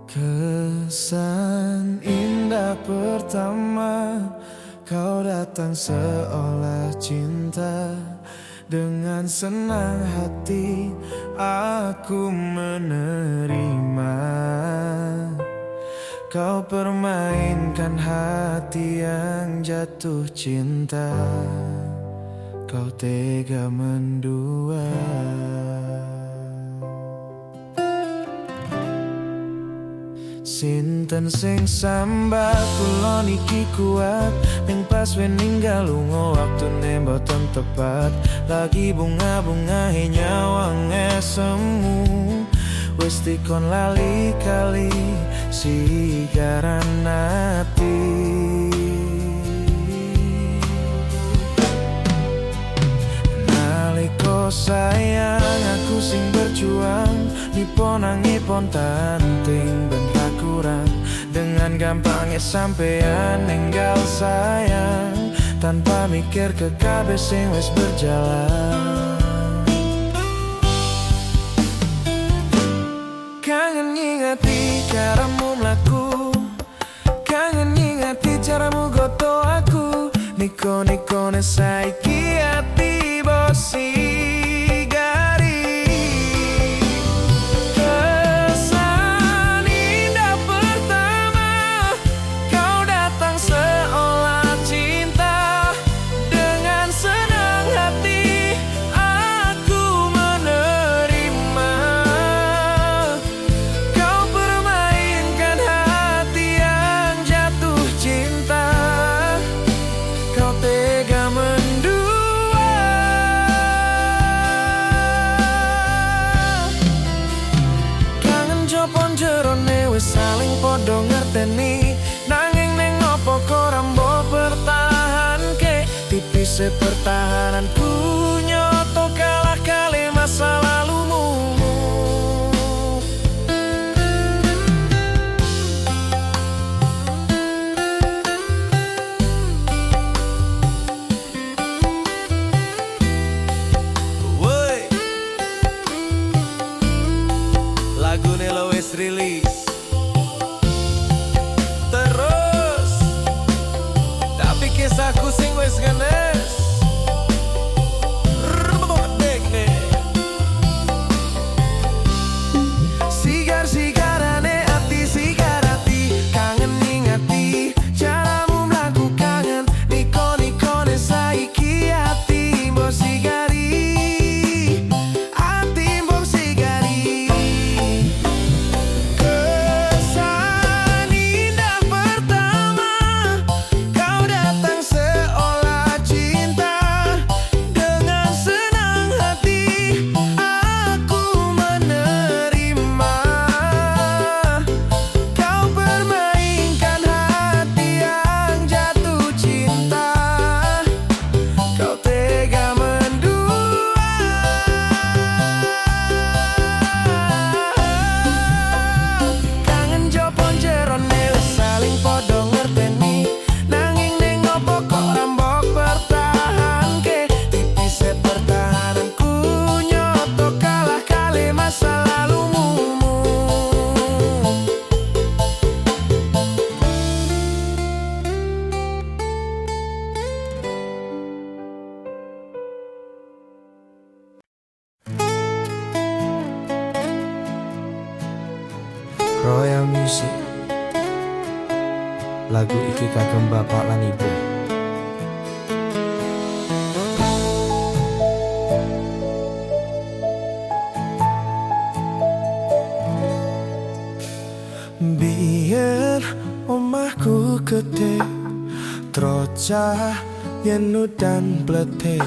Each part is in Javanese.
Kesan indah pertama, kau datang seolah cinta. Dengan senang hati aku menerima. Kau permainkan hati yang jatuh cinta. Kau tega mendua. Sinten sing sambat kula niki kuat, ning pas we ninggal lunga waktune mboten tepat. Lagi bunga-bunga nyawang semu, wis dikon lali kali sigaran ati. Naliko sayang aku sing berjuang, nipon tanting ben kurang. Dengan gampangnya sampean ninggal sayang, tanpa mikir ke kabeh sing wis berjalan. Kangen ngingati caramu mlaku, kangen ngingati caramu goto aku. Niko saiki ati bosi. Saling podo ngerteni, nanging neng opo korambo bertahan ke. Tipis pertahananku nyoto kalah kali masa lalumu. Woi, lagu Nelo wis rilis. Kisahku sing wis ngenes sigar-sigarane ati sigarati. Kangen ngingati caramu mlaku, kangen niko-nikone saiki ati mbok sigari. Ati mbok sigari. Kesan indah pertama, kau datang seolah cinta. Dengan senang hati aku menerima. Kau permainkan hati yang jatuh cinta. Kau tega mendua. Kangen jopon jerone wis saling podo ngerteni, nanging ning opo kok rambok bertahan ke. Tipis pertahananku nyoto kalah kali masa lalumu. Royal Music. Lagu iki kagem bapak lan ibu. Biyen omahku gede, trocah yen udan bletik.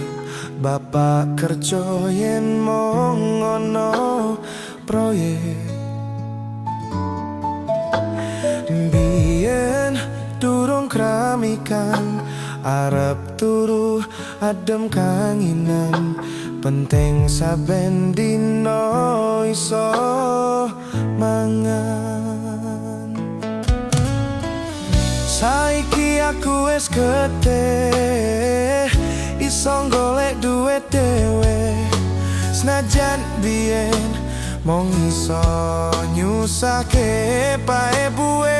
Bapak kerja yen mong ono proyek. Biyen durung kramikan, arep turu adem kanginan. Penting saben dino iso mangan. Saiki aku wis gede, iso golek duit dhewe. Senajan biyen mong iso nyuwun nyusake pae buwe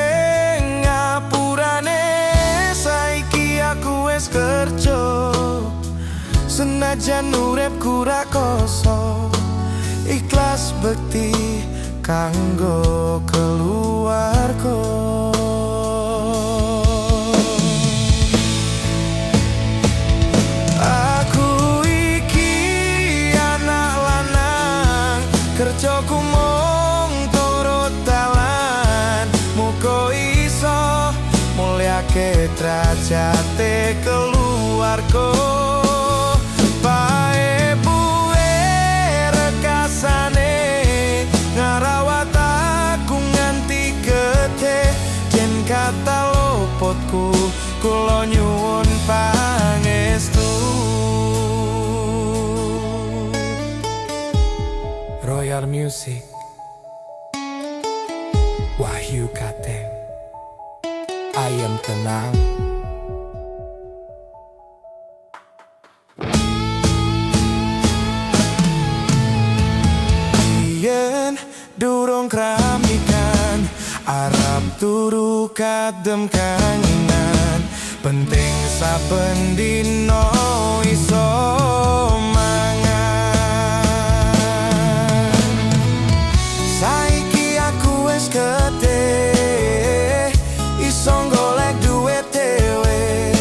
ngapurane saiki aku wis kerja senajan uripku ra koso ikhlas bekti kanggo keluarga. Aku iki anak lanang kerjaku mung turut dalan muga iso mulyake derajate keluarga. Pae buwe rekasane ngarawat aku nganti gede yen kata luputku kula nyuwun pangestu. Royal Music Wahyu Kateng Ayam tenang. Yen durung kramikan Arab turu kadem kanginan penting saben dino iso mangan. Saiki aku wis gede iso golek duit dhewe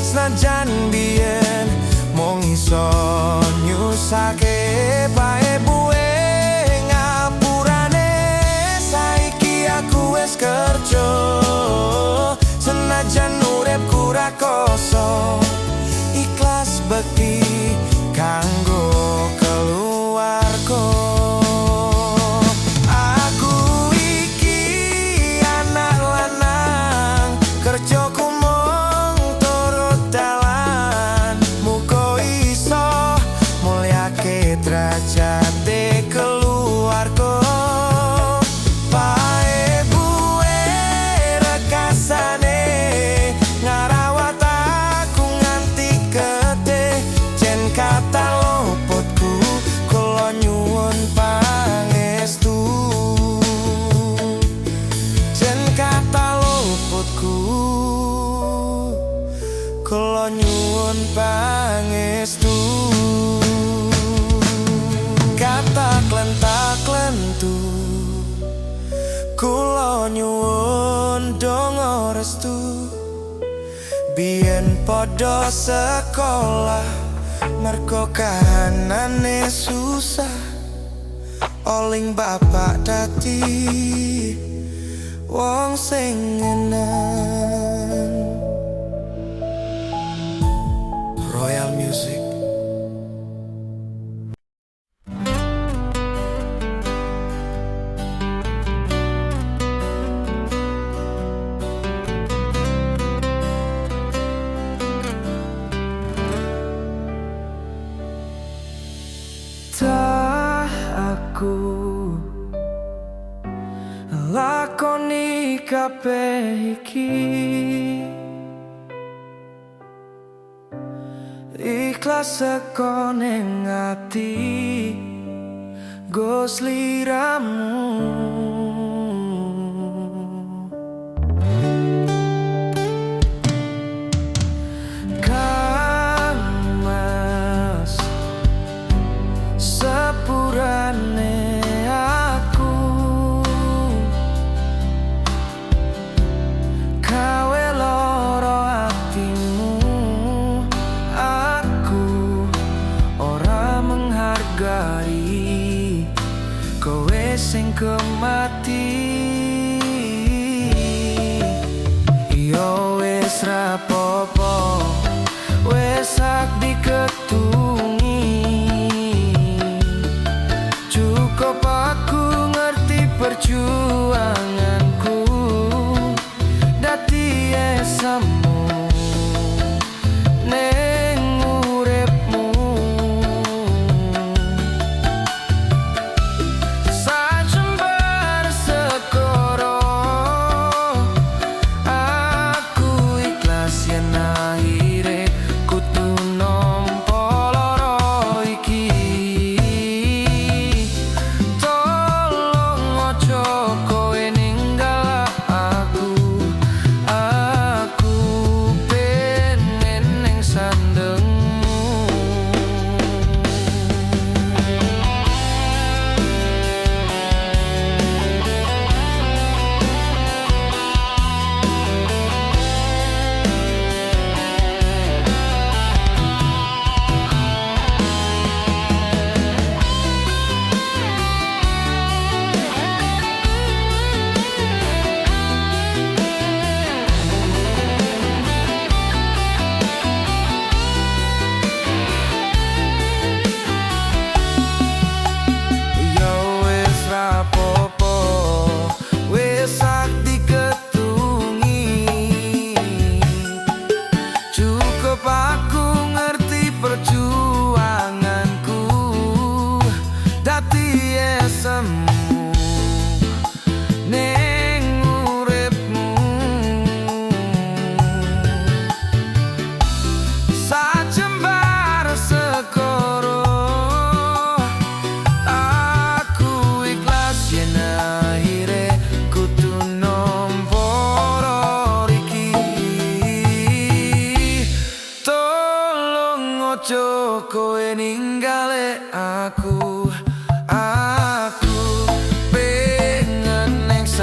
senajan biyen mung iso nyusake pae buwe ngapurane saiki aku wis kerja senajan uripku ra koso ikhlas bekti kanggo keluarga. Aku iki anak lanang kerjaku mung turut dalan muga iso mulyake derajate keluarga. Pae buwe rekasane ngarawat aku nganti gede jen kata luputku kula nyuwun pangestu. Jen kata luputku kula nyuwun pangestu. Kata klentak-klentu kula nyuwun donga restu. Biyen padha sekolah mergo kahanane susah oling bapak dadi wong sing ngeneng. Royal Music aku lakoni kabeh iki ikhlas saka ning ati go sliramu. Sepurane aku kawe loro hatimu aku ora menghargai kowe sing kemati. Yo wis rapopo wis sak diketungi cukup aku ngerti perjuanganku dadi esamu ning uripmu. Sajembar sekoro aku ikhlas yen akhire kudu nampa lara iki. Tolong ojo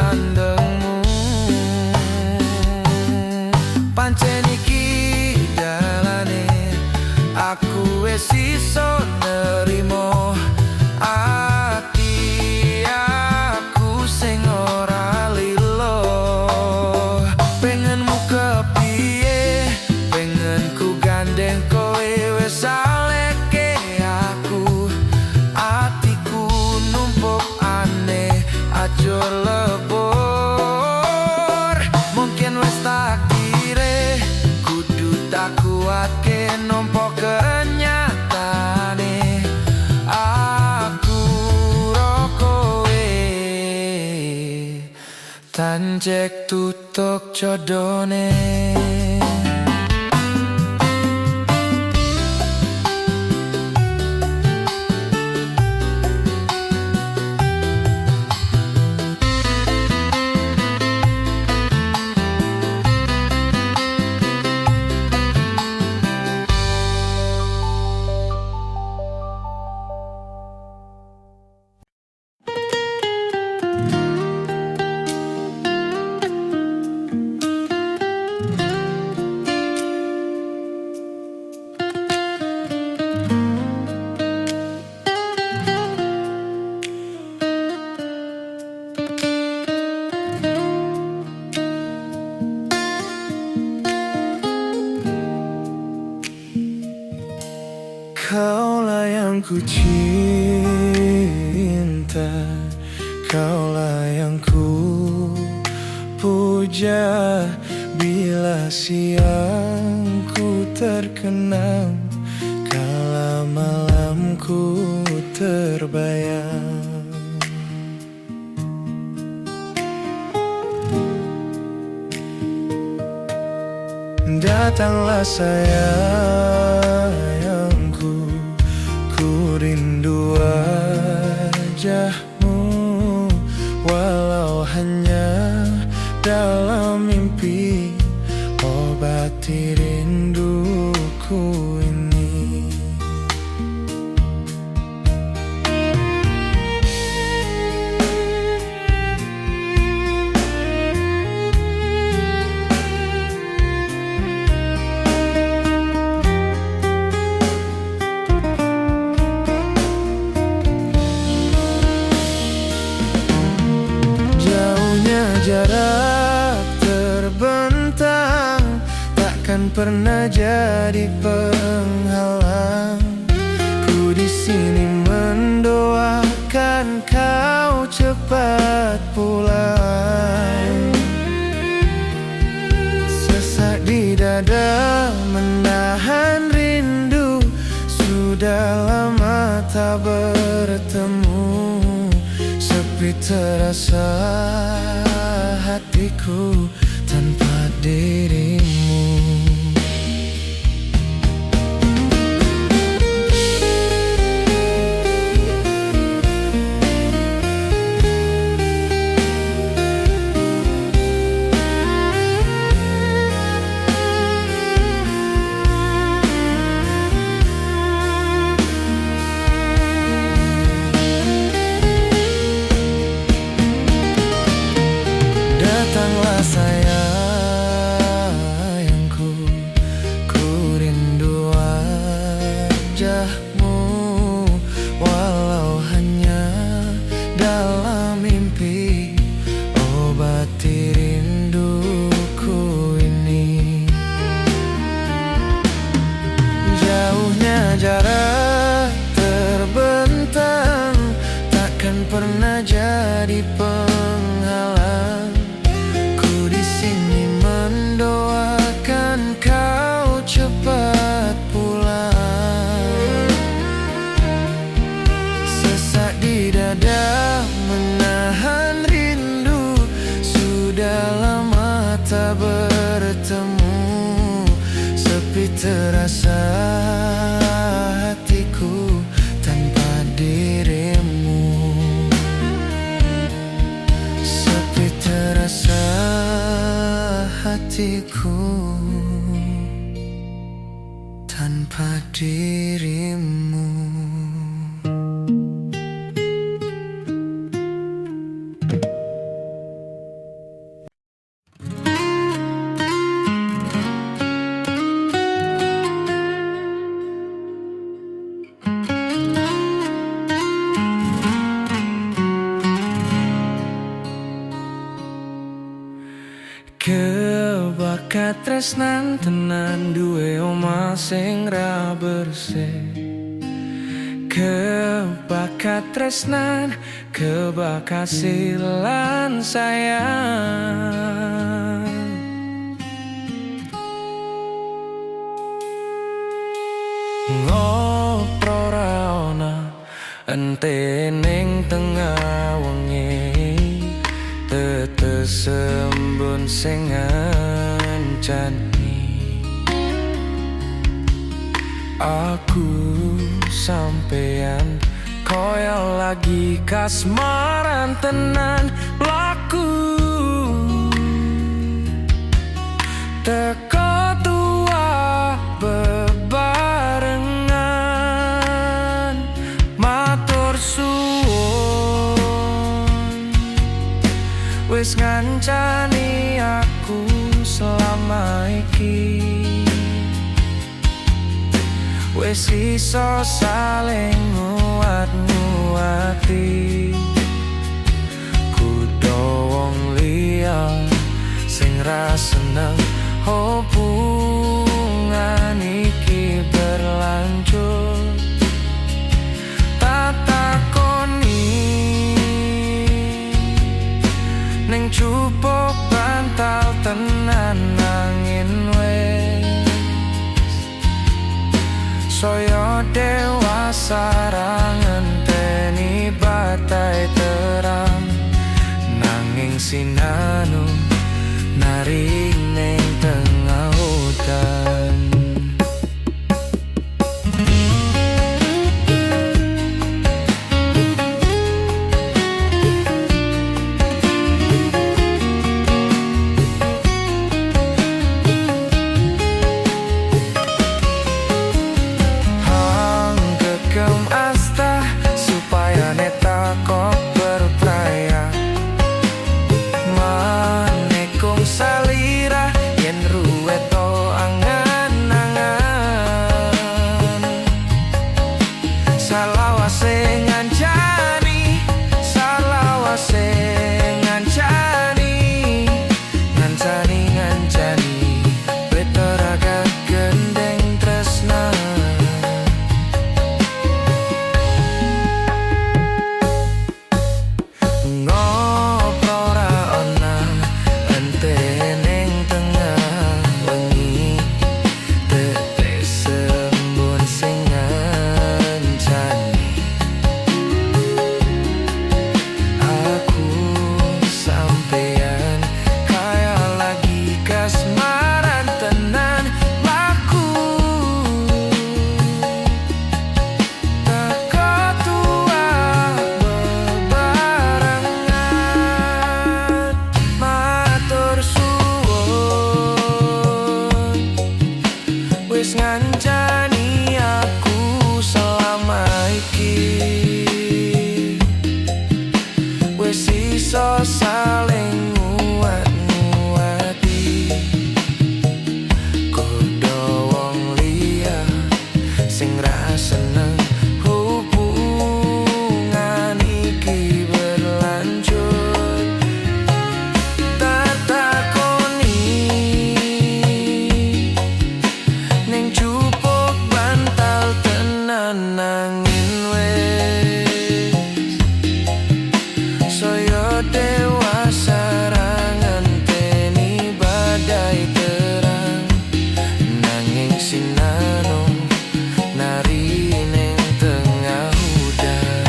mandengmu. Pancen iki dalane aku wis iso nerimo. Ati aku sing ora lilo. Pengenmu kepiye, pengenku gandeng kowe wis aleke aku. Atiku numpuk aneh aja lebur. Mungkin wis takdire kudu tak kuatke nampa kenyataane. Aku ro kowe tanjek tutuk jodone. Kaulah yang ku cinta, kaulah yang ku puja. Bila siangku terkenang, kala malamku terbayang. Datanglah sayangku, ku rindu wajahmu. Walau hanya dalam mimpi, obati rinduku ini. Jarak terbentang takkan pernah jadi penghalang. Ku di sini mendoakan kau cepat pulang. Sesak di dada menahan rindu, sudah lama tak bertemu. Sepi terasa hatiku tanpa dirimu. Datanglah sayangku, ku rindu wajahmu. Walau hanya dalam mimpi, obati rinduku ini. Jauhnya jarak terbentang takkan pernah jadi penghalang. Mendoakan kau cepat pulang. Sesak di dada menahan rindu, sudah lama tak bertemu. Sepi terasa hatiku tanpa dirimu. Sepi terasa hatiku tanpa dirimu. Kebakat tresnan tenan duwe omah sing ra bersih. Kebakat tresnan, kebakat silan sayang. Ngopro ra ana ente ning tengah wengi, tetes embun sing ngancani. Aku sampeyan koyo lagi kasmaran tenan laku. Teko tua bebarengan matur suwun, wis ngancani aku selama iki. Wis iso saling nguat-nguati, kudu wong liya sing ra seneng hubungan iki berlanjut. Tak takoni ning cupuk bantal tenan angin saya dewasa ra ngenteni batai terang, nanging sinanu nari ning tengah hutan. Wis ngancani aku selama iki, wis iso saling nguat-nguati, kudu wong liya sing ra seneng hubungan iki berlanjut. Tak takoni ning cupuk bantal tenan angin wis saya dewasa ra ngenteni badai terang, nanging sinanu nari ning tengah hutan.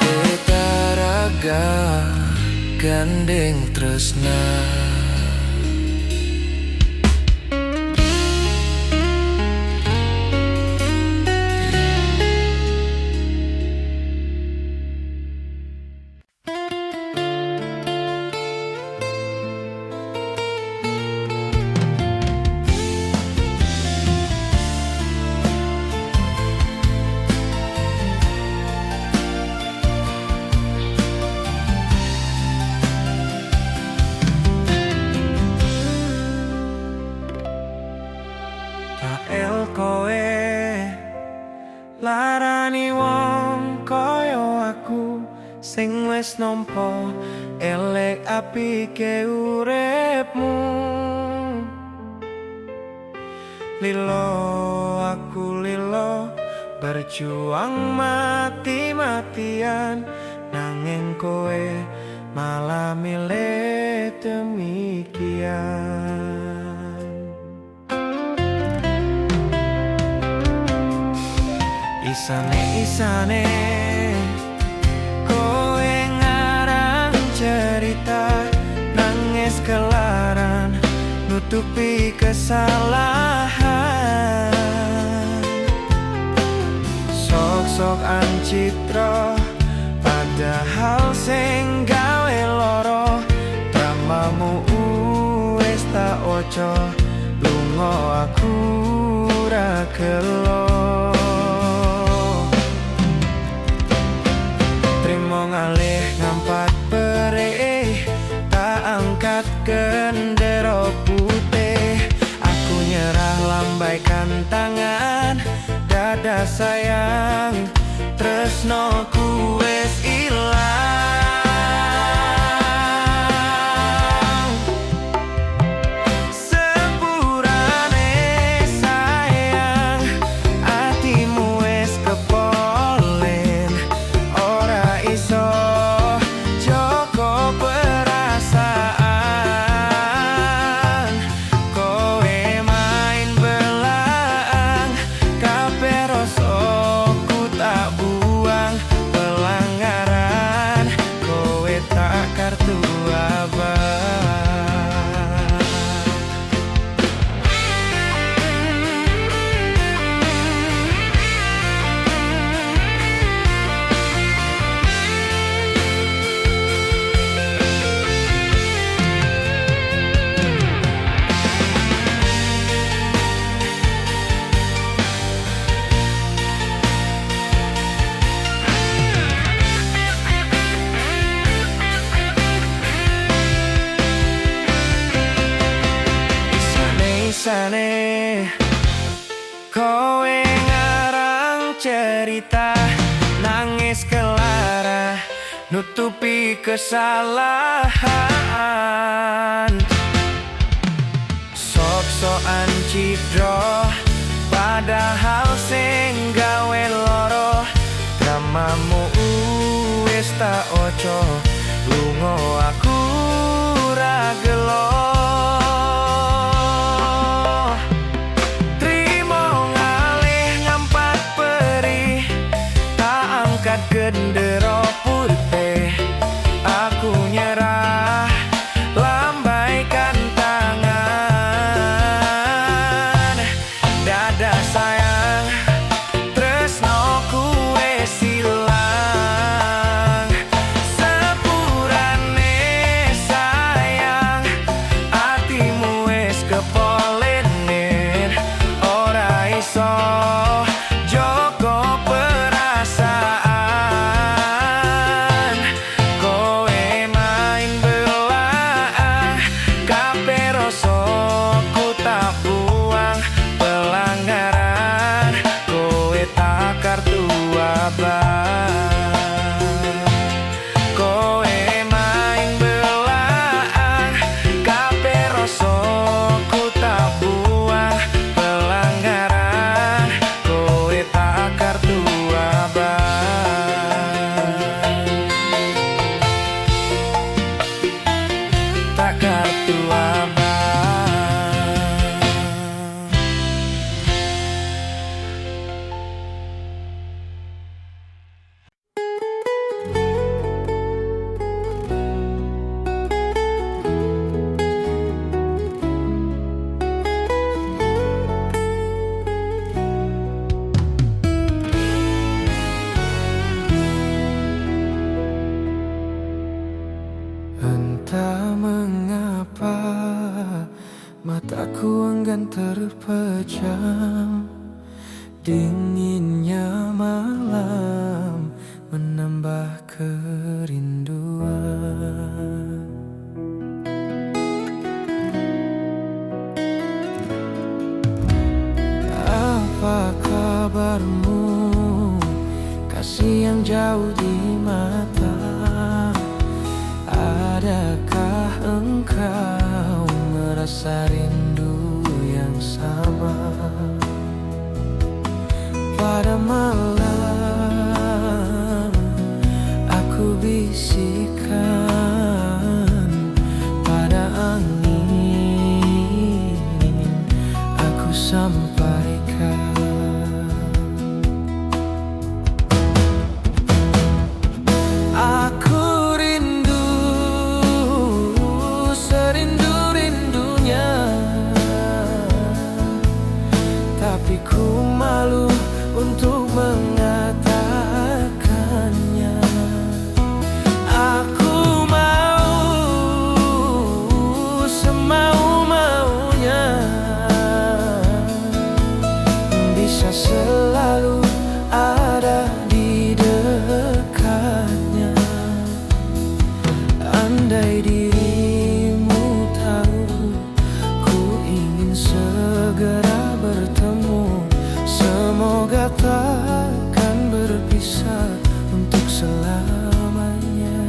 Kita raga gandeng tresna. apike uripmu. Lilo aku lilo, berjuang mati-matian, nanging kowe malah milih demikian. Isane kowe ngarang cerita, nangis kelaran nutupi kesalahan. Sok-sok ancitra, padahal sing gawe loro. Dramamu wis tak ojo, lunga aku ra gelo. Trimo ngalih ngampat perih, tak angkat gendera putih. Aku nyerah lambaikan tangan, dada sayang, tresnoku wis ilang. Sepurane sayang, atimu wis kepolen, ora iso joko perasaan. Kowe main belang, kabeh rasaku tak buang. Pelanggaran, kowe tak kartu abang. Isane kowe ngarang cerita, nangis kelara nutupi kesalahan. Sok-sokan cidro, padahal sing gawe loro. Dramamu wis tak ojo, lunga aku ra gelo. Gendera putih, aku nyerah lambaikan tangan. Dada sayang, tresnoku wis ilang. Sepurane sayang, atimu wis kepolenin, ora iso joko perasaan. Kowe main belang, kabeh rasaku tak buang. Pelanggaran, kowe tak kartu abang. Tak kartu abang. Entah mengapa mataku enggan terpejam, dinginnya malam menambah kerinduan. Apa kabarmu, kasih yang jauh di mata? Adakah Andai dirimu tahu, ku ingin segera bertemu. Semoga takkan berpisah untuk selamanya.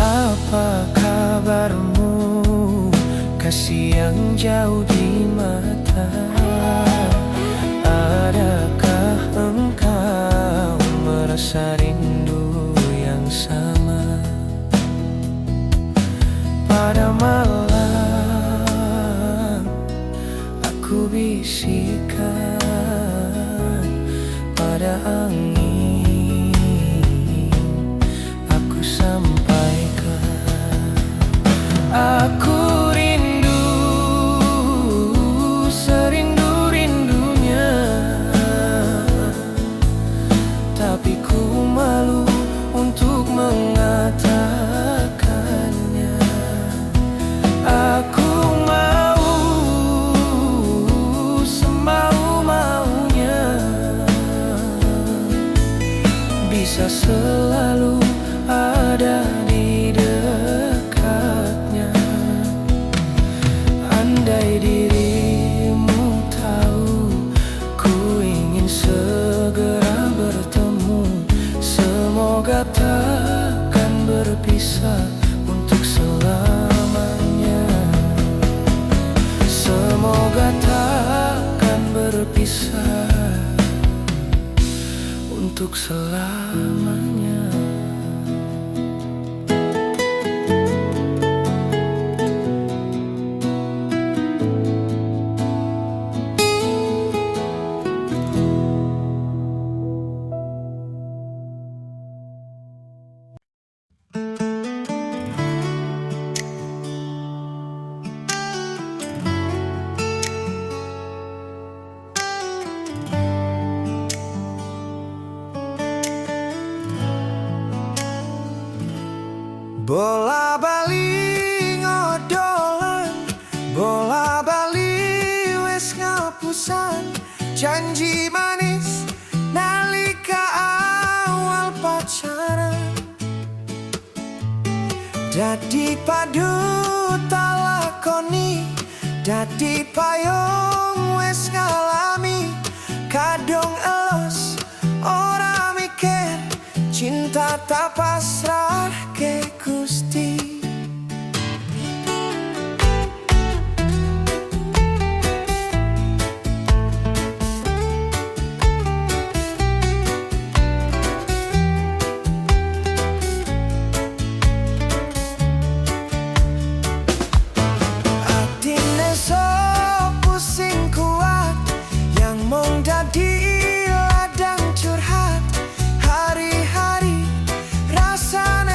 Apa kabarmu, kasih yang jauh di mata? Adakah engkau merasa rindu yang sama? Pada malam aku bisikan, pada angin aku sampaikan. Aku rindu, serindu-rindunya, tapi ku malu untuk mengatakannya. Aku mau semau-maunya, bisa selalu ada di dekatnya. Andai dirimu tahu, ku ingin segera bertemu. Semoga takkan berpisah untuk selamanya. Semoga takkan berpisah untuk selamanya. Bola bali ngodolan, bola bali wes ngapusan. Janji manis nalika awal pacaran, dadi padu talakoni, dadi payung wes ngalami. Kadung elos ora mikir, cinta tak pasrah ke Gusti. Atine so pusing kuat, yang mong dadi ladang curhat. Hari-hari rasane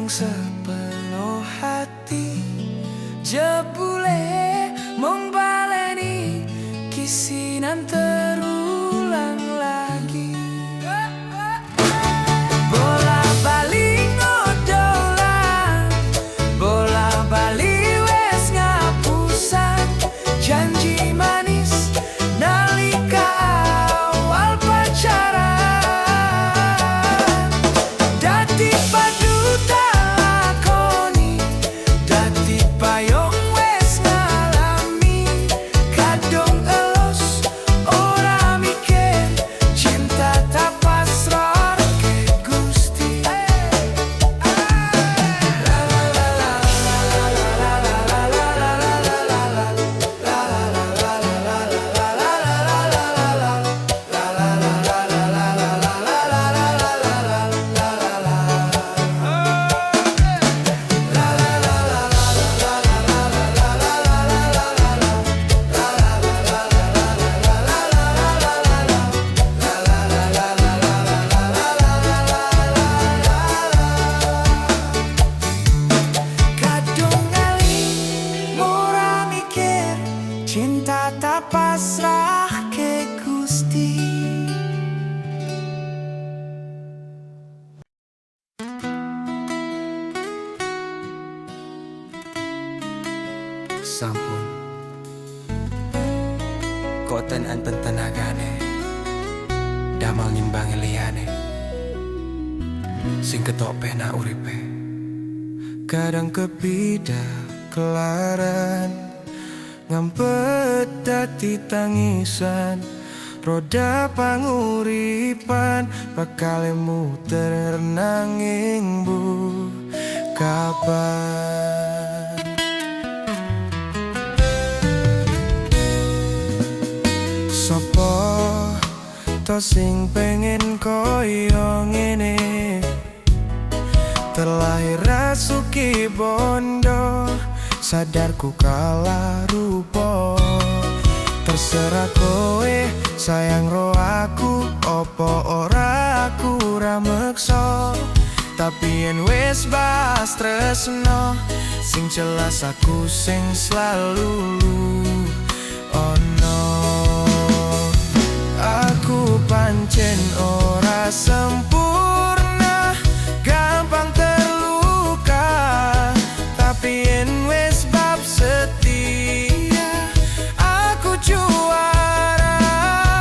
sepenuh hati, jebule mung baleni kisinan terulang lagi. Bola bali ngodolan, bola bali wes ngapusan, janji manis nalika awal pacaran. Dadi padu lakoni, dadi payung wes ngalami, kadung elus ora mikir, cinta tak pasrah ke Gusti. Kadung ngali murah mikir, cinta tak pasrah ke Gusti. Sampun koten anten tenagane damal nimbangi liyane sing ketok pena uripe. Kadang kepida kelaran, ngampet dadi tangisan, roda panguripan bakal muter nanging bu kapan. Sopo to sing pengen koyo ngene, terlahir rasuki bondo, sadarku kalah rupa. Terserah kowe sayang ro aku, opo ora aku ra meksa. Tapi yen wis bahas tresno, sing jelas aku sing selalu ono. Aku pancen ora sempurna, gampang terluka, tapi yen wis bab setia, aku juara.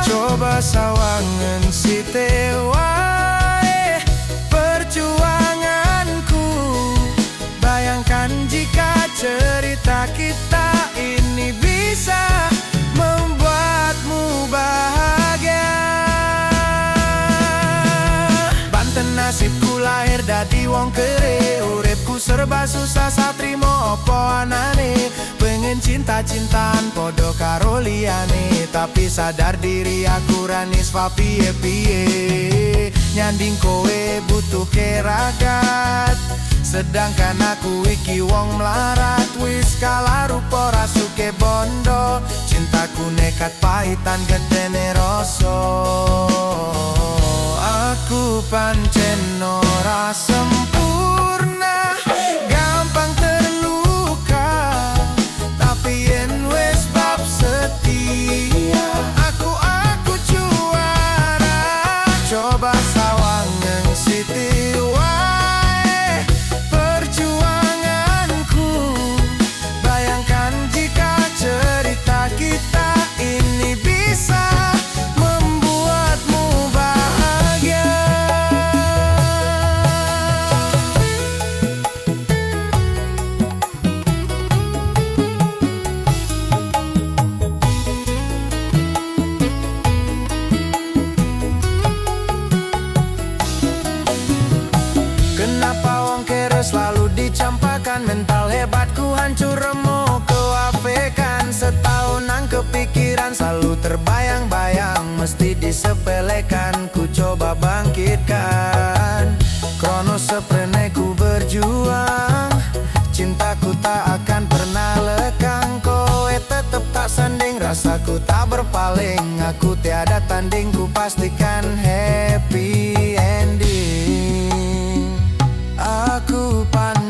Coba sawangan sithik wae perjuanganku, bayangkan jika cerita kita ini bisa membuatmu bahagia. Banten nasibku lahir dadi wong kere, uripku serba susah satrimo opo anane. Pengen cinta-cintaan podo karo liyane, tapi sadar diri aku ranis fa piye-piye. Nyanding kowe butuh keragat, sedangkan aku iki wong melarat. Wis kalah rupa rasuke bondo, cintaku nekat pahitan gedene rasa. Aku pancen ora sempurna, gampang terluka, tapi yen wis bab setia, aku juara. Coba sawangan siti wae perjuanganku, bayangkan jika cerita kita ini bisa membuatmu bahagia. Kenapa wong kere selalu dicampakan, mental hebatku hancur remuk kewapekan. Setahun nang kepikiran selalu terbayang-bayang, mesti disepelekan, ku coba bangkitkan. Krono sepreneku berjuang, cintaku tak akan pernah lekang. Kowe tetep tak sanding, rasaku tak berpaling, aku tiada tanding, ku pastikan happy ending. Aku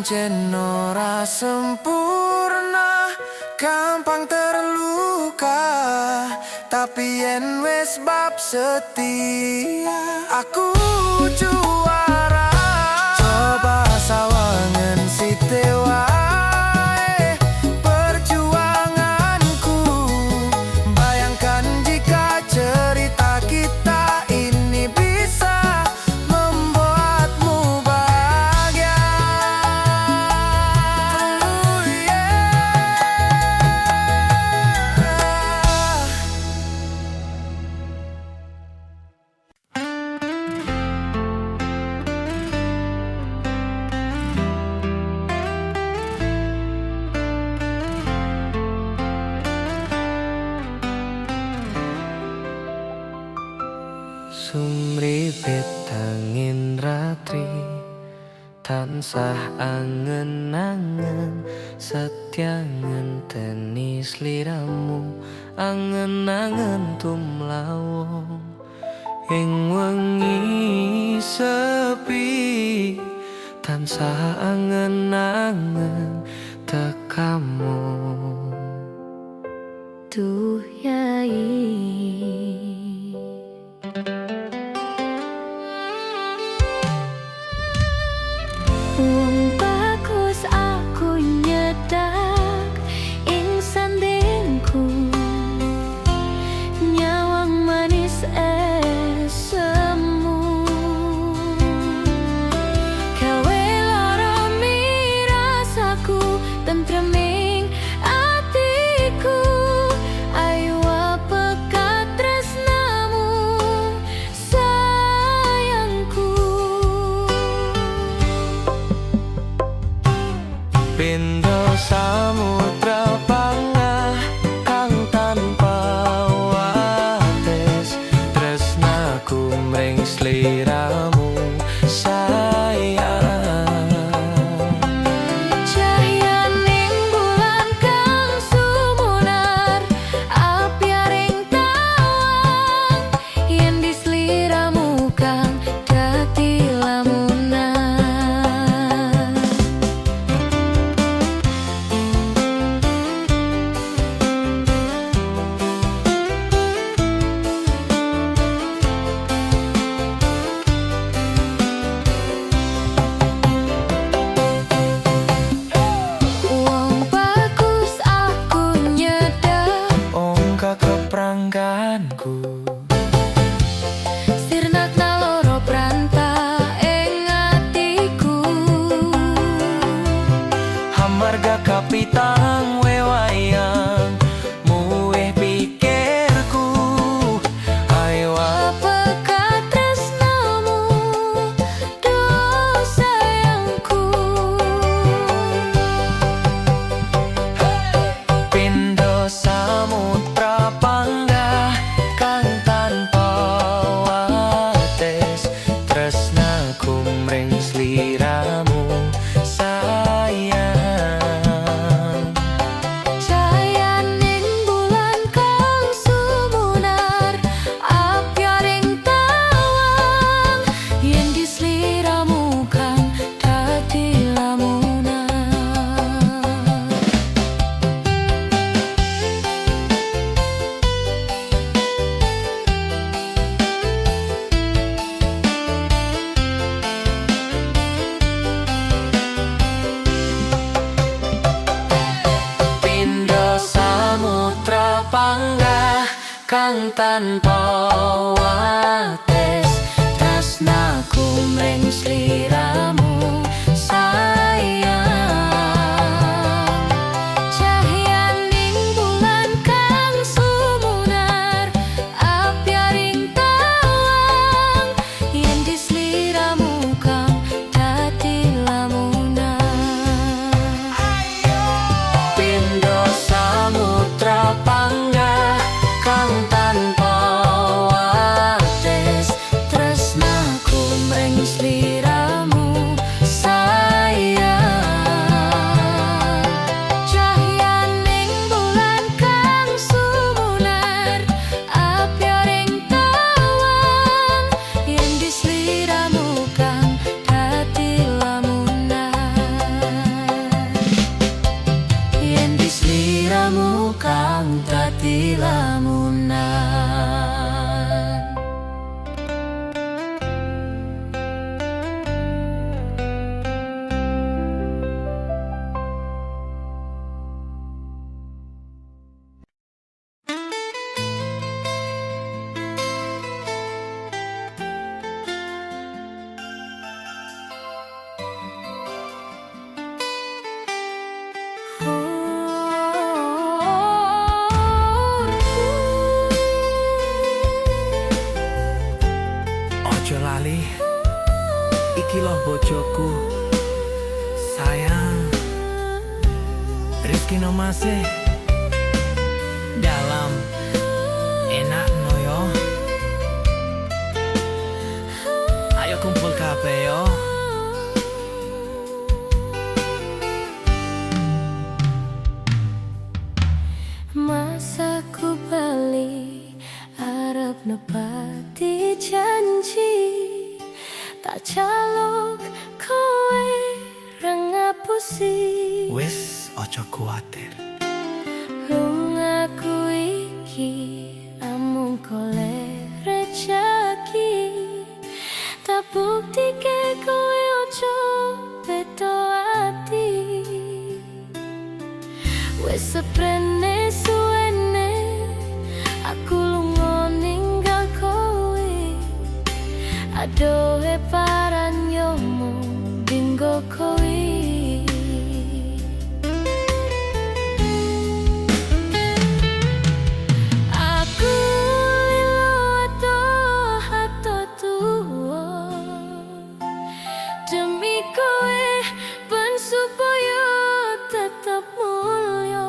pancen ora sempurna, gampang terluka. Tapi yen wis bab setia, aku juara. Coba sawangan sithik wae perjuanganku. Bayangkan jika cerita kita ini bisa membuatmu bahagia. Sumripit angin ratri, tansah angen-angen, setya ngenteni sliramu, angen-angen tumlawong. Ing wengi sepi, tansah angen-angen tekamu. Duh yai, wong bagus aku nyedak ing sandingku, nyawang manis semu. Gawe lara mirasaku, tentreming atiku. Ayo pekat tresnamu sayangku. Pindho samudra pangah kang tanpa wates, tresnaku mring sliramu sayang. Cahyaning bulan kang sumunar, apyaring tawang, yen di sliramu kang dadi lamunan. Wong bagus aku nyedak Ongka keprangganku, sirnat naloro pranta ing atiku. hamarga kapitang wewayang muweh pikirku. Ayo Pekat tresnamu, duh sayangku. pindho samudra panggah kang tanpa wates, tresnaku mring sliramu sayang. Cahyaning bulan kang sumunar, apyaring tawang, yen di sliramu kang dadi lamunan. Pindho samudra panggah kang tanpa wates, tresnaku mring sliramu sayang. Cahyaning bulan kang sumunar, apyaring tawang, yen di sliramu kang dadi lamunan. Pindho samudra panggah kang tanpa wates, Tresnaku mring sliramu sayang. kang dadi lamunan. Ojo lali, iki loh bojoku, sayang. Rizky Nomase dalam enak noyo. Ayo kumpul kabeh yo. Masa ku bali arep nepati janji, tak calok kowe ra ngapusi. Wis ojo kuatir. Lungaku iki amung golek rejeki, tak buktike kowe ojo beda ati. Wis seprene suwene aku lunga ninggal kowe, adohe paran yo mung dinggo kowe. Aku lilo ato tuwa demi kowe ben supaya tetep mulya.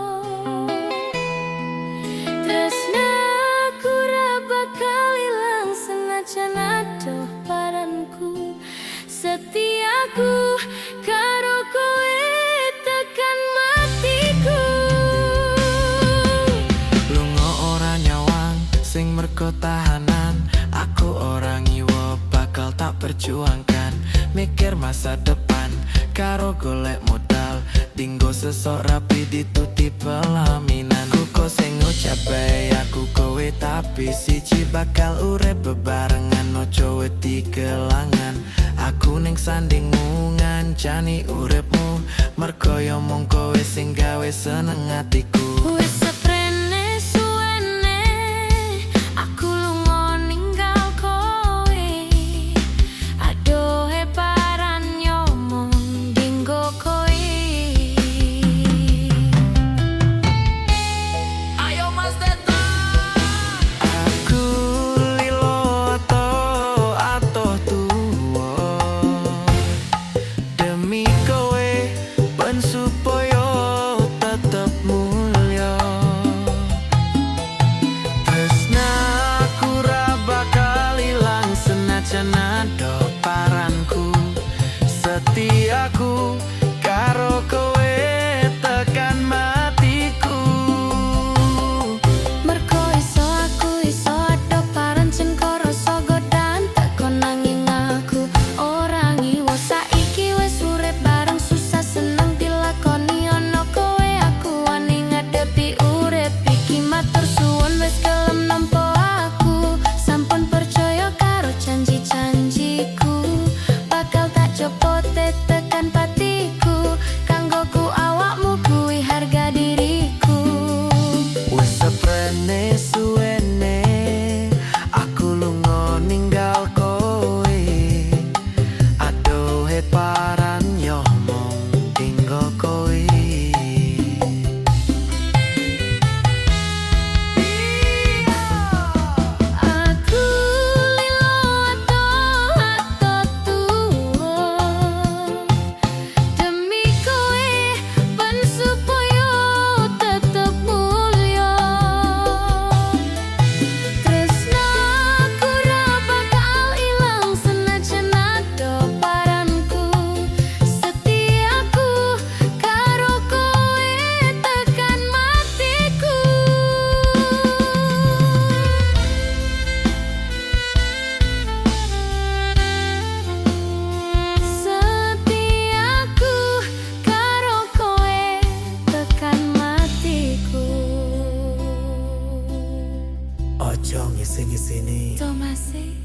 Tresnaku ra bakal ilang senajan adoh paranku. Setiaku karo kowe tekan matiku. Lunga ora nyawang sing mergo tahanan. Aku orang iwo bakal tak perjuangkan. Mikir masa depan karo golek modal. Dinggo sesok rapi dituti pelaminan. Kuko sing ngucap bae aku kowe, tapi siji bakal urip bebarengan. Ojo wedi kelangan, aku ning sandingmu ngancani uripmu. Mergo yo mung kowe sing gawe seneng atiku. Wis seprene suwene aku lunga ninggal kowe, adohe paran yo mung dinggo kowe. Ayo Mas Teto. Aku lilo atoh tuwa demi kowe ben supaya tetep mulya. ojo ngisi-ngisini. Tomasi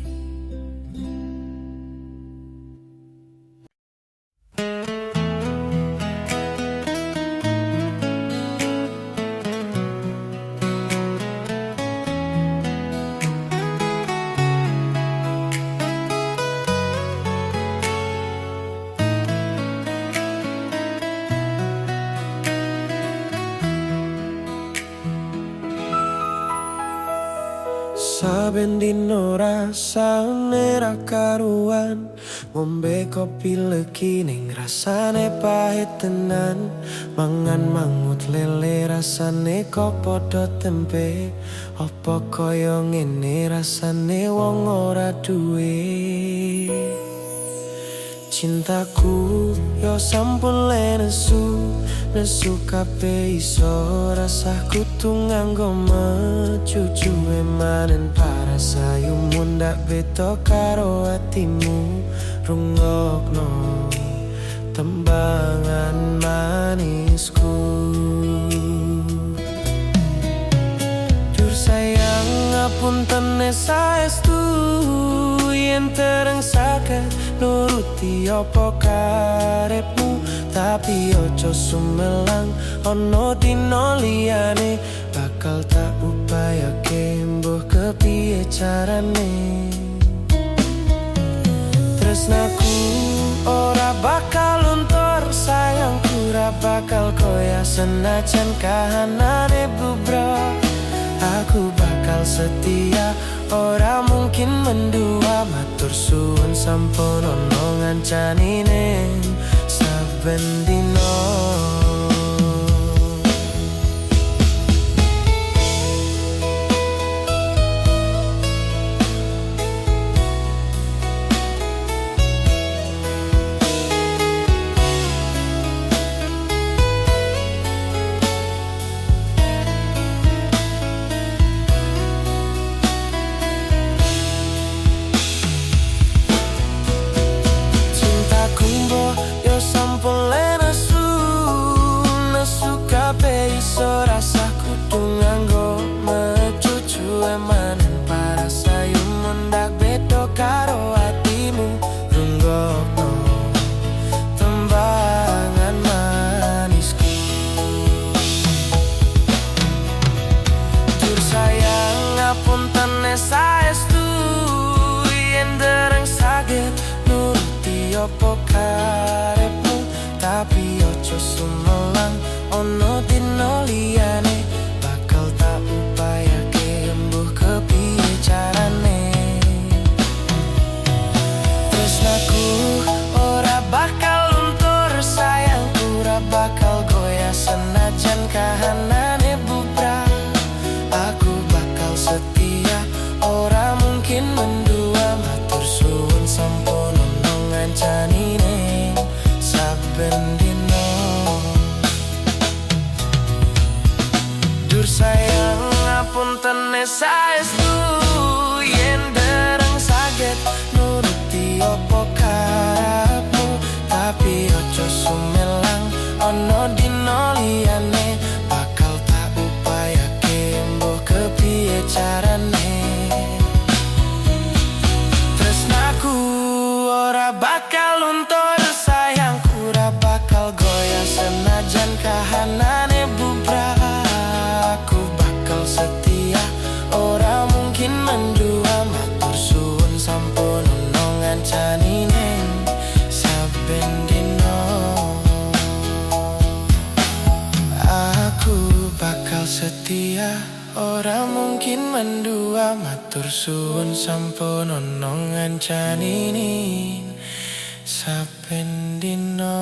Saben dino rasane ra karuan, ngombe kopi legi ning rasane pahit tenan. Mangan mangut lele rasane kok padha tempe. Apa kaya ngene rasane wong ora duwe. Cintaku yo sampun le nesu kabeh iso rasaku tuh nganggo mecucu emanen parasayu mundak beda karo atimu. Rungokno tembangan manisku. Dur sayang ngapunten saestu yen tereng saged nuruti apa karepmu, tapi ojo sumelang ono dino liyane bakal tak upayake mbuh kepiye carane. Tresnaku ora bakal luntur, sayangku ora bakal koya senajan kahanane bubrok. Aku bakal setia, ora mungkin mendua. Matur suwun sampun ono ngancani ning saben dino. Iso rasa kudu nganggo mecucu emanen parasayu mundak beda karo atimu. Runggokno tembangan manisku. Dur sayang ngapunten saestu yen dereng saged nuruti apa karepmu, tapi ojo sumelang ono dino liyane bakal tak upayake mbuh kepiye carane. Tresnaku ora bakal luntur, sayangku ora bakal goyah senajan kahanane bubrah. Aku bakal setia, ora mungkin mendua. Matur suwun sampun ono ngancani ning saben dino. Dur sayang ngapunten saestu yen dereng saged nuruti apa karepmu, tapi ojo sumelang ono dino liyane bakal tak upayake mbuh kepiye carane. Tresnaku ora bakal luntur, sayangku ora bakal goyah senajan kahanane bubrah. Aku bakal setia, ora mungkin mendua. Matur suwun sampun ono ngancani ning saben dino. Aku bakal setia, ora mungkin mendua. Matur suwun sampun ono ngancani ning saben dino.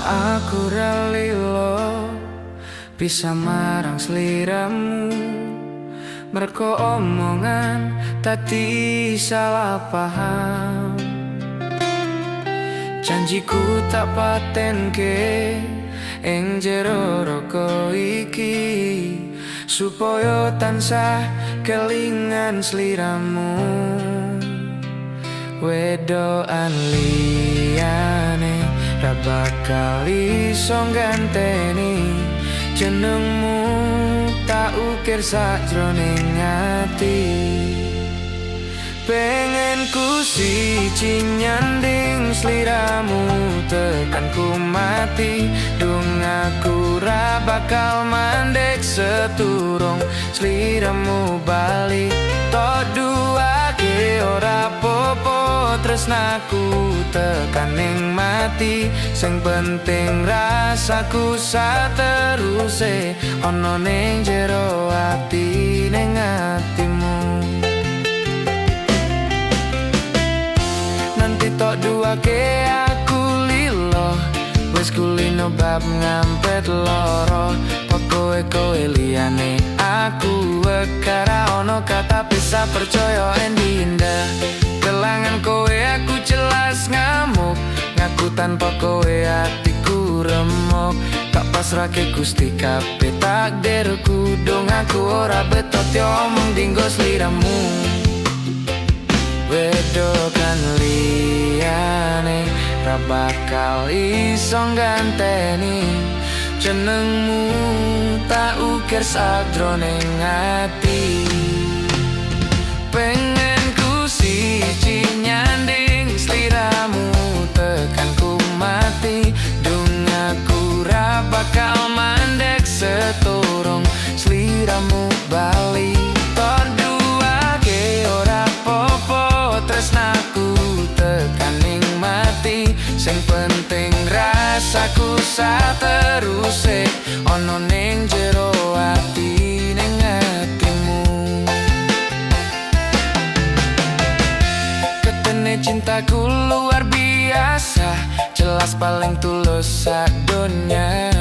Aku ralilo bisa marang sliramu, merko omongan tadi salah paham. Janjiku tak patenke ing jero roko iki supaya tansah kelingan sliramu. Wedoan liyane ra bakal iso ganteni jenengmu, tak ukir sakjroning ati. Pengen ku siji nyanding sliramu tekan ku mati. Dung aku ra bakal mandek seturung sliramu bali. Tok duake ora popo tresnaku tekan ning mati. Sing penting rasaku sateruse ono ning jero ati ning atimu. Tok duake aku lilo wis kulino bab ngampet loro. Pokoke kowe liyane aku wekara ono kata bisa percaya endinda. Kelangan kowe aku jelas ngamuk, ngaku tanpa kowe hatiku remuk. Tak pasrahke Gusti kabeh takdirku, dong aku ora betot yo omong dinggo sliramu. Wedokan liyane ra bakal iso ganteni jenengmu, tak ukir sakjroning ati. Pengen ku siji nyanding sliramu tekan ku mati. Dung aku ra bakal mandek seturung sliramu bali. Tresnaku tekaning mati. Sing penting rasaku sateruse ono ning jero ati ning atimu. Ketene cintaku luar biasa, jelas paling tulus sadonya.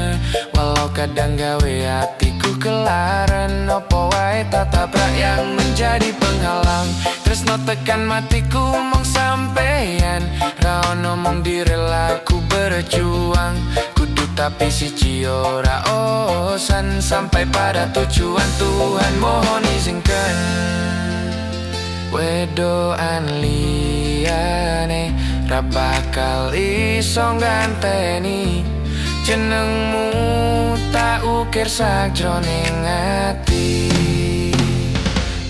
Walau kadang gawe hatiku kelaran, opo wae tatabrak yang menjadi penghalang. Tresno tekan matiku mong sampeyan, ra ono mong direlaku berjuang. Kudu tapi siji ora osan, sampai pada tujuan Tuhan mohon izinkan. Wedoan liyane ra bakal iso ganteni jenengmu, tak ukir sakjroning ati.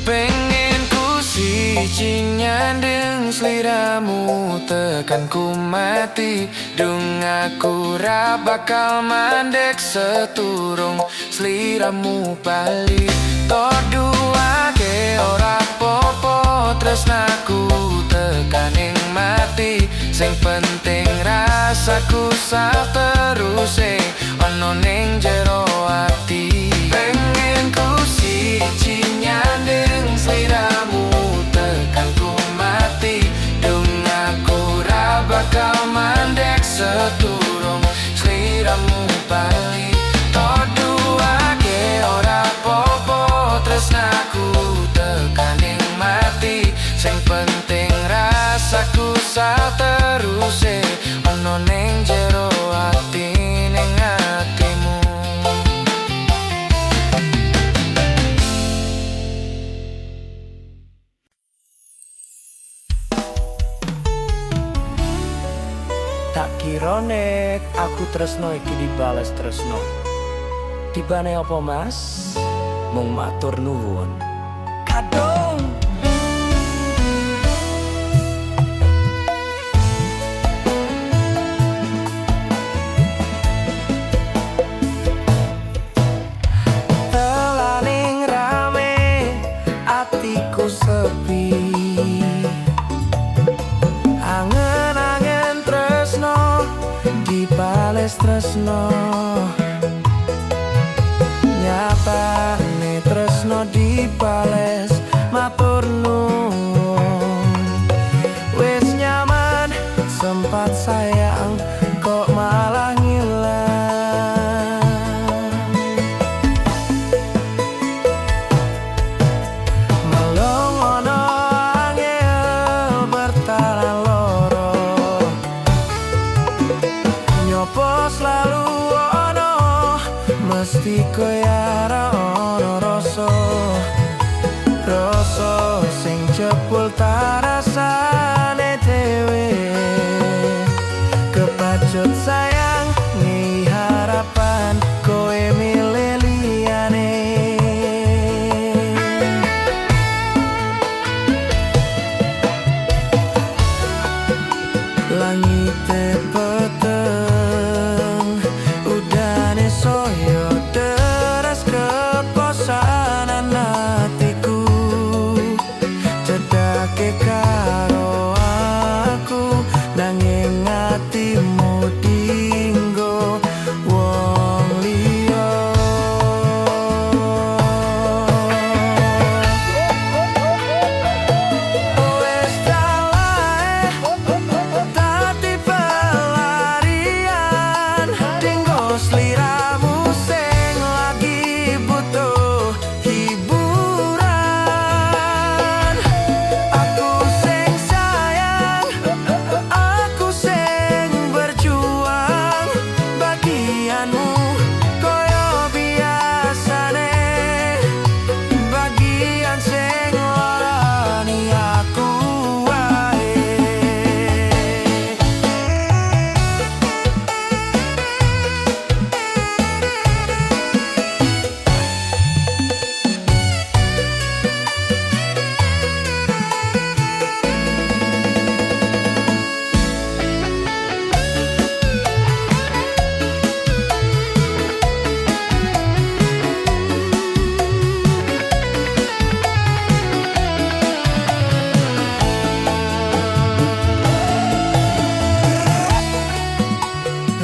Pengen ku siji nyandeng sliramu tekan ku mati. Dung aku ra bakal mandek seturung sliramu bali. Tok duake ora popo tresnaku tekaning mati. Sing penting rasaku sateruse ono ning jero ati. Pengen ku siji nyandeng sliramu tekan ku mati. Dung aku ra bakal mandek seturung sliramu bali. Tok duake ora popo tresnaku tekaning mati. Sing penting rasaku sateruse ono ning jero ati ning atimu. Tak kira nek aku tresno iki dibales tresno. Tibane apa mas? Mung matur nuwun. Kadung telaning rame atiku sepi. Angen-angen tresno dibales tresno. Nyatane tresno dibales matur nuwun. Wis nyaman sempat sayang kok malah ngilang. Melong ono angel bertalan loro. koyara ono rasa sing jebul tarasane dewe. Kepacut sayang nih harapan koe milih liyane. Langit peteng udane soyo deras keposanan hatiku. Cedake karo aku nanging atimu dinggo wong liya. Wes talae dadi pelarian dinggo sliramu sing lagi butuh hiburan. Aku sing sayang, aku sing berjuang bagianmu koyo biasane. Bagian sing larani aku wae.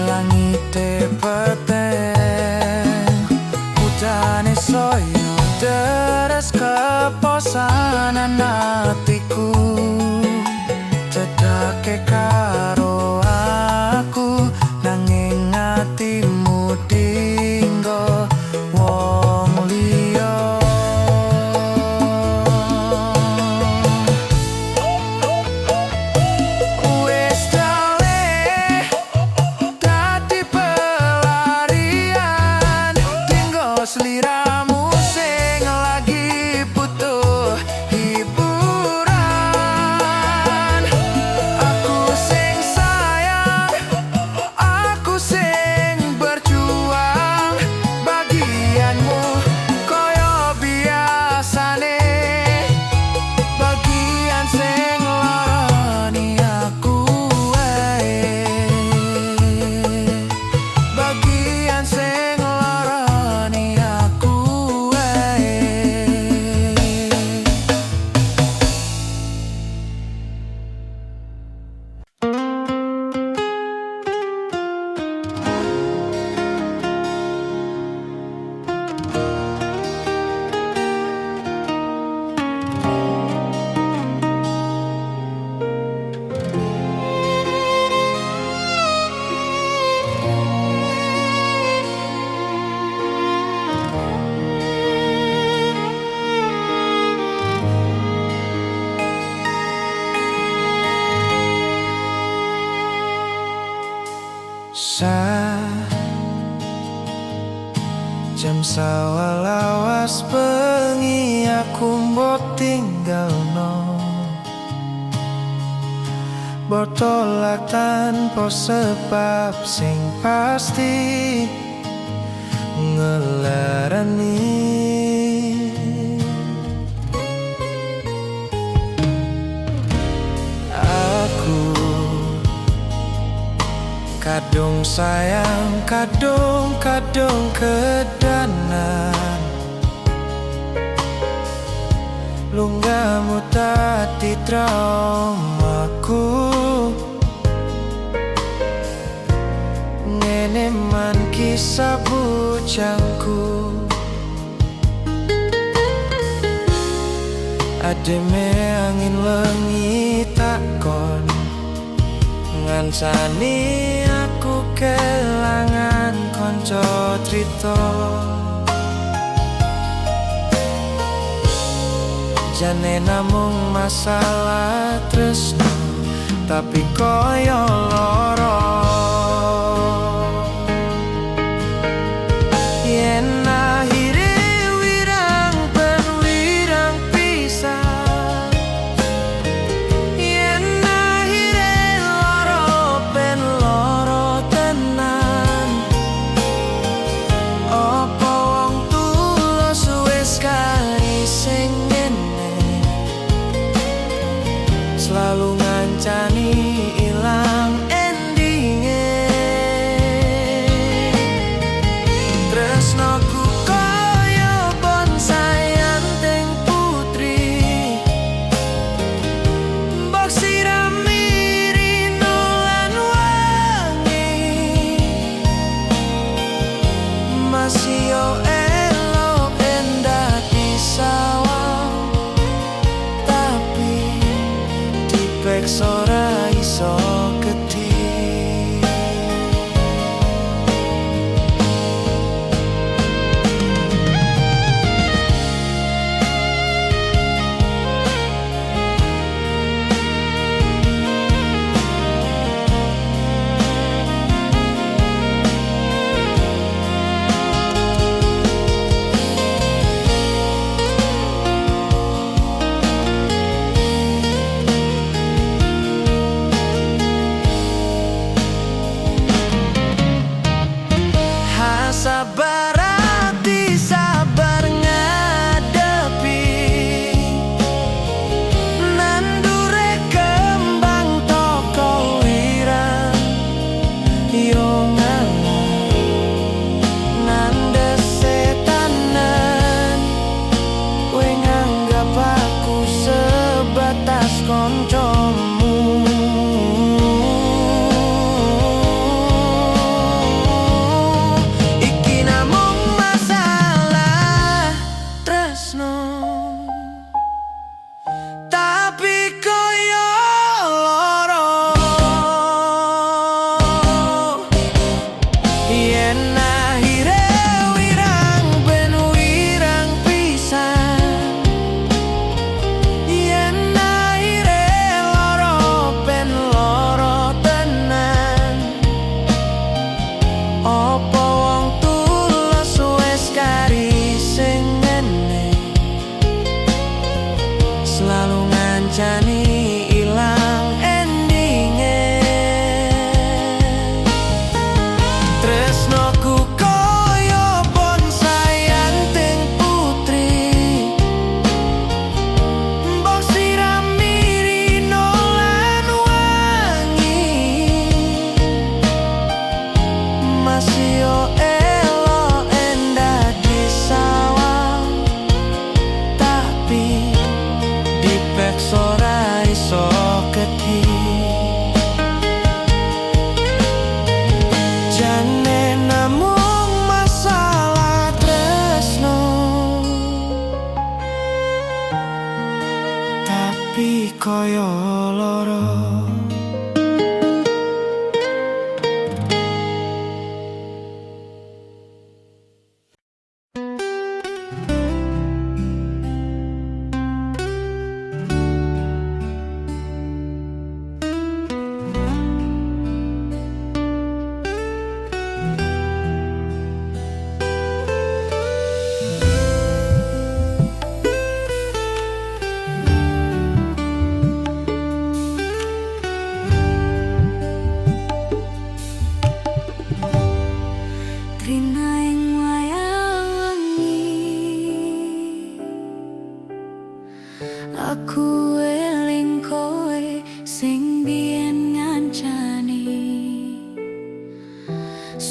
Langite peteng udane soyo deres keposanan hatiku. Cedake karo aku nanging atimu dinggo wong liya. Wes daleh dadi pelarian dinggo sliramu sing lagi butuh hiburan. Aku sing sayang, aku sing berjuang bagianmu koyo biasane. Bagian sing larani aku wae. Bagian sing larani aku wae. Jam sawalawas bengi aku mbok tinggalno. Botolak tanpa sebab sing pasti ngelarani. Aku kadung sayang, kadung kedanan. Lunggamu tadi traumaku. Ngene man kisah bujangku. Ademe angin lengi takon ngancani aku kelangan konco trito. Jane namung masalah tresno tapi koyo loro. Yen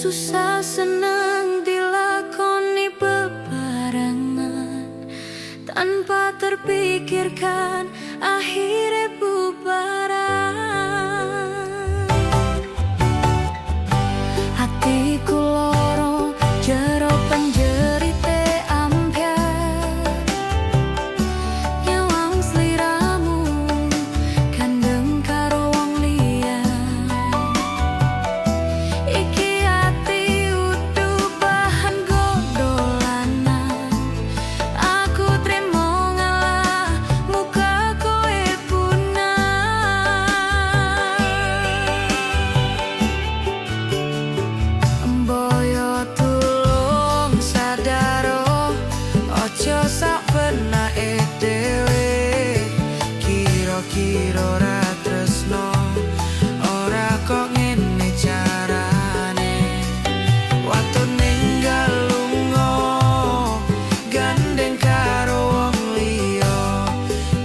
susah senang dilakoni bebarengan, tanpa terpikirkan akhirnya bubaran. Hatiku loro jero penjerite ambyar, nyawang sliramu kandeng karo wong liya. Iki ati udu bahan gondolanan, aku trimo ngalah muka kowe punah. Mboyo tulung sadaro, ojo sak penake dhewe. Kira-kira ora tresno, ora kok ngene carane. Waktu ninggal lunga, gandeng karo wong liya.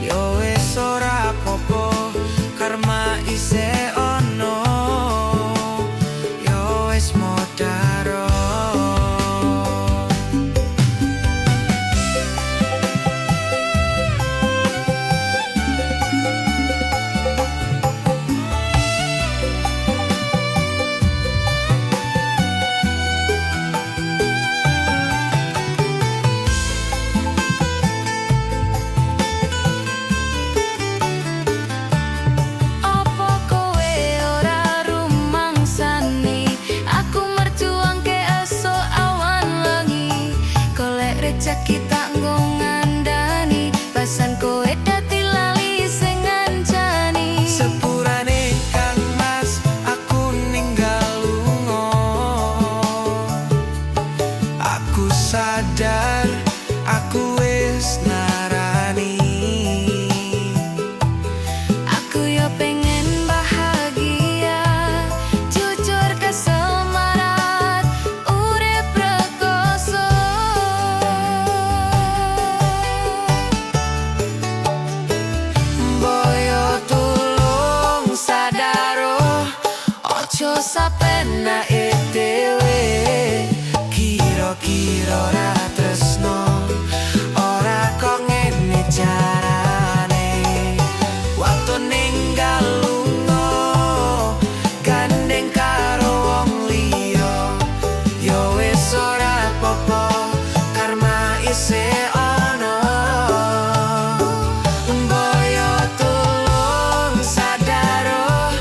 Yo wis ora apa-apa, karma isih ono. Yo wis modaro. Apa kowe ora rumangsani, aku merjuang ke esuk awan lengi. Golek rejeki tak nggo ngandani, pasan kowe dadi lali sing ngancani. Sepurane Kang Mas, aku ninggal lunga. Aku sadar, aku wis narani. Aku yo pengen bahagia, jujur kesemarat, urip rekoso. Mboyo tulung sadaro, ojo sapenake dhewe. Kira-kira ora tresno, ora kok ngene carane. Waktu ninggal lunga, gandeng karo wong liya. Yo wis ora apa-apa, karma isih ono. Mboyo tulung sadaro,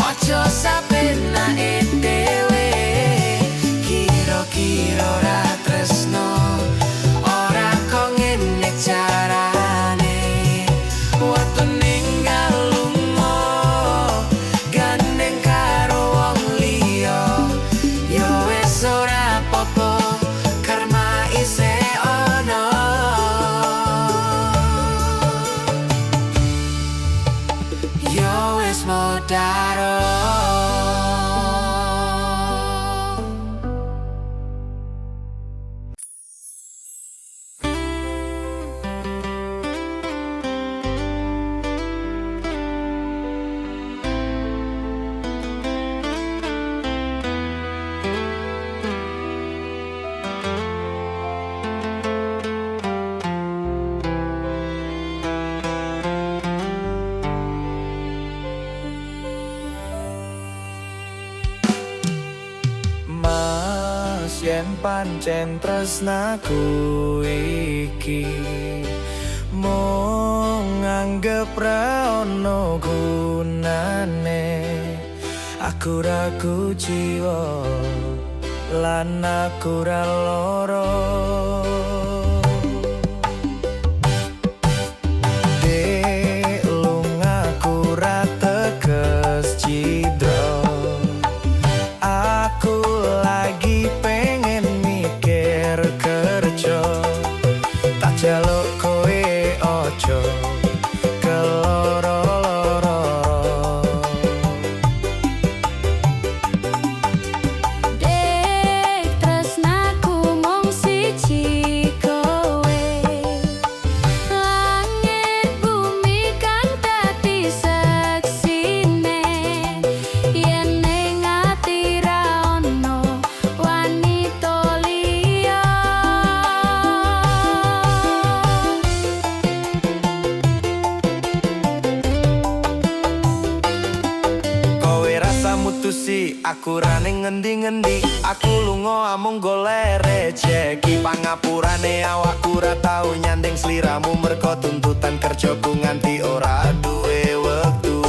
ojo sapenake dhewe. Kira-kira ora tresno, ora kok ngene carane. Waktu ninggal lunga, gandeng karo wong liya. Yo wis ora apa-apa, karma isih ono. Yo wis modaro. Mas, yen pancen tresnaku iki mung nganggep ra ono gunane. Aku ragu jiwa lan aku ra lara. Dek lungaku ra teges cidra. Aku lagi pengen mikir kerja, tak jaluk kowe ojo keloro-loro. Dek tresnaku mung siji, mutusi aku rane ngendi-ngendi. Aku lunga amung golek rejeki. Pangapurane awakku ra tau nyanding sliramu, merko tuntutan kerjaku nganti ora duwe wektu.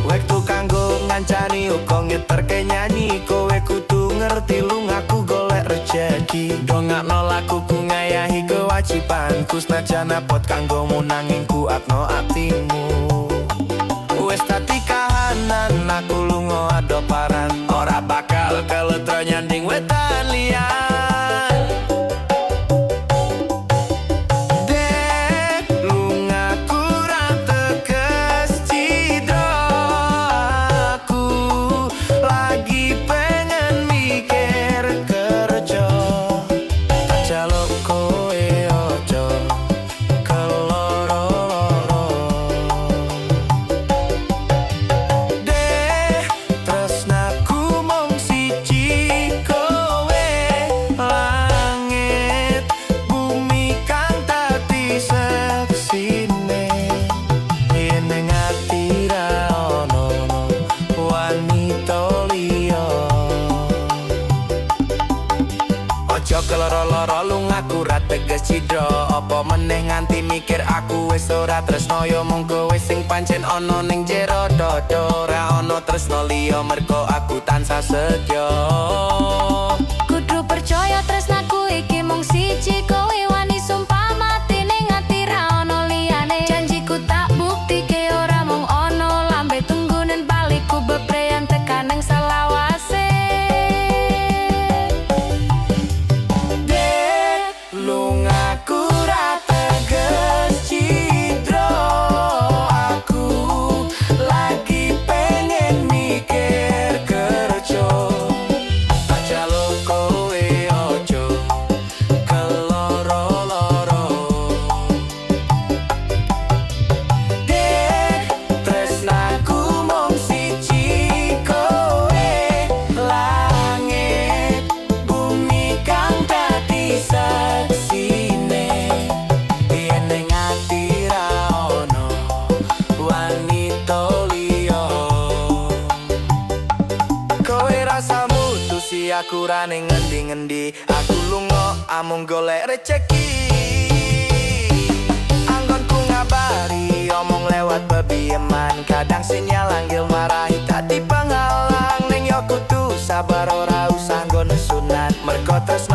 Wektu kanggo ngancani uga ngeterke nyanyi. Kowe kudu ngerti lungaku golek rejeki. Dongakno lakuku ngayahi kewajibanku, senajan apot kanggomu nanging kuatno atimu. Wes dadi kahanan aku lunga adoparan, ora bakal keletro nyanding wetan liyan. Dek lungaku ra teges cidro, aku lagi pengen mikir kerja. Tak jaluk kowe ojo keloro-loro. Dek tresnaku mung siji kowe, langit bumi kang dadi seksine. Yen ning ati ra ono wanita liya. Ojo keloro-loro lungaku ra teges cidro, apa meneh nganti mikir aku wis ora tresno. Yo mung kowe sing pancen ana ning jero dodo, ra ono tresno liya merko aku tansah setya. Kudu percaya tresnaku iki mung siji, kowe wani sumpah mati ning ati ra ono liyane. Janjiku tak buktike ora mung ono lambe tunggunen baliku bepreyan tekan ning selawase. Dek lungaku ra teges cidro, aku lagi pengen mikir kerja. Tak jaluk kowe ojo keloro-loro. Dek tresnaku mung siji kowe, langit bumi kang dadi saksine. Yen ning ati ra ono wanita liya. Kowe rasa mutusi aku ra ning ngendi-ngendi. Aku lunga amung golek rejeki. Anggonku ngabari omong lewat bebieman, kadang sinyal anggil marahi dadi penghalang. Ning yo kudu sabar ora usah nggo nesunat, merko tresno